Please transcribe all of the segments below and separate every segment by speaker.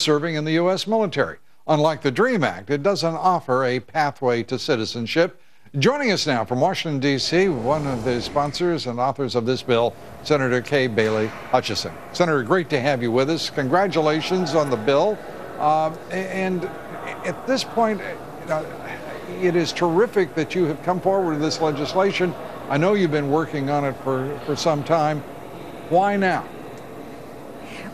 Speaker 1: serving in the U.S. military. Unlike the DREAM Act, it doesn't offer a pathway to citizenship. Joining us now from Washington, D.C., one of the sponsors and authors of this bill, Senator Kay Bailey Hutchison. Senator, great to have you with us. Congratulations on the bill. And at this point, it is terrific that you have come forward with this legislation. I know you've been working on it for some time. Why now?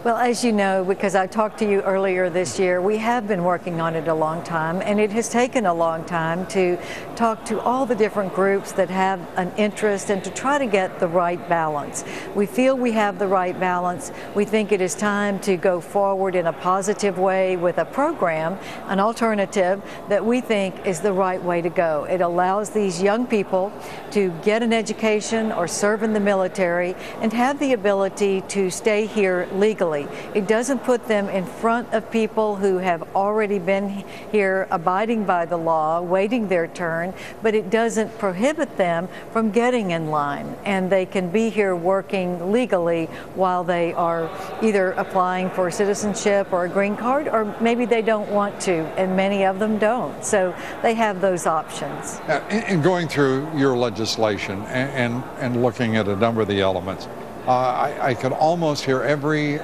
Speaker 2: Well, as you know, because I talked to you earlier this year, we have been working on it a long time, and it has taken a long time to talk to all the different groups that have an interest and to try to get the right balance. We feel we have the right balance. We think it is time to go forward in a positive way with a program, an alternative that we think is the right way to go. It allows these young people to get an education or serve in the military and have the ability to stay here legally. It doesn't put them in front of people who have already been here abiding by the law, waiting their turn, but it doesn't prohibit them from getting in line. And they can be here working legally while they are either applying for citizenship or a green card, or maybe they don't want to, and many of them don't. So they have those options.
Speaker 1: In going through your legislation and looking at a number of the elements, I could almost hear every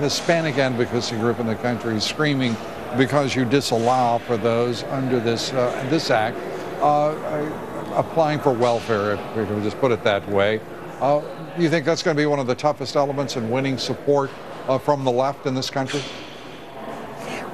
Speaker 1: Hispanic advocacy group in the country screaming because you disallow for those under this act applying for welfare, if we can just put it that way. Do you think that's going to be one of the toughest elements in winning support from the left in this country?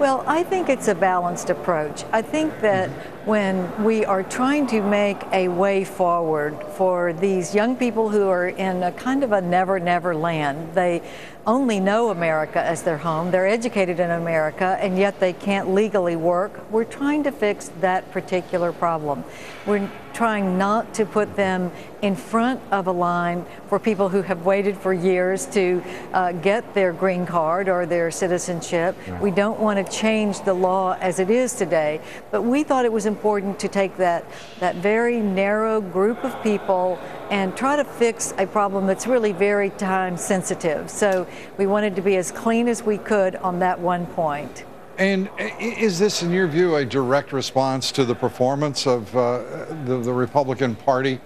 Speaker 2: Well, I think it's a balanced approach. I think that when we are trying to make a way forward for these young people who are in a kind of a never-never land, they only know America as their home, they're educated in America, and yet they can't legally work. We're trying to fix that particular problem. We're trying not to put them in front of a line for people who have waited for years to get their green card or their citizenship. We don't want to change the law as it is today, but we thought it was important to take that very narrow group of people and try to fix a problem that's really very time sensitive. So we wanted to be as clean as we could on that one point.
Speaker 1: And is this, in your view, a direct response to the performance of the Republican Party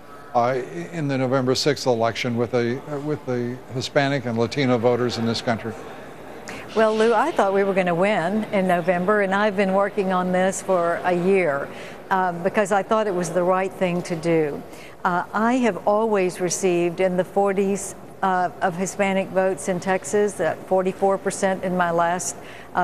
Speaker 1: in the November 6th election with the Hispanic and Latino voters in this country?
Speaker 2: Well, Lou, I thought we were going to win in November, and I've been working on this for a year because I thought it was the right thing to do. I have always received in the 40s of Hispanic votes in Texas, 44% in my last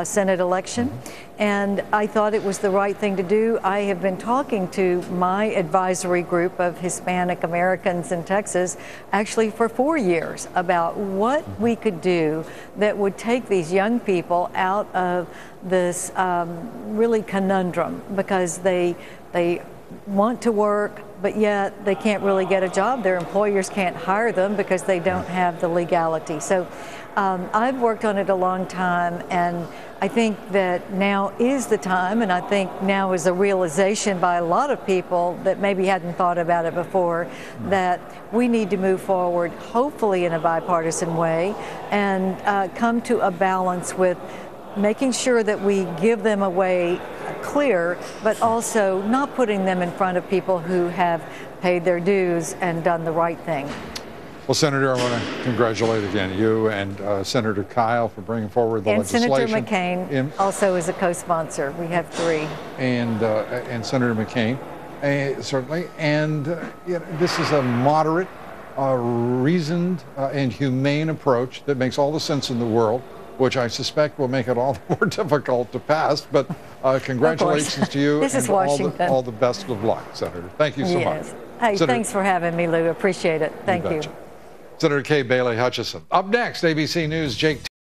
Speaker 2: Senate election, and I thought it was the right thing to do. I have been talking to my advisory group of Hispanic Americans in Texas actually for 4 years about what we could do that would take these young people out of this really conundrum, because they want to work, but yet they can't really get a job. Their employers can't hire them because they don't have the legality. So I've worked on it a long time, and I think that now is the time, and I think now is a realization by a lot of people that maybe hadn't thought about it before, that we need to move forward, hopefully in a bipartisan way, and come to a balance with making sure that we give them a way clear, but also not putting them in front of people who have paid their dues and done the right thing.
Speaker 1: Well, Senator, I want to congratulate again you and Senator Kyle for bringing forward the legislation.
Speaker 2: And Senator McCain also is a co-sponsor. We have three.
Speaker 1: And Senator McCain, certainly. And this is a moderate, reasoned, and humane approach that makes all the sense in the world, which I suspect will make it all the more difficult to pass. But congratulations to you.
Speaker 2: This is Washington.
Speaker 1: All the best of luck, Senator. Thank you so much.
Speaker 2: Hey, Senator, thanks for having me, Lou. Appreciate it. Thank you.
Speaker 1: Senator Kay Bailey Hutchison. Up next, ABC News' Jake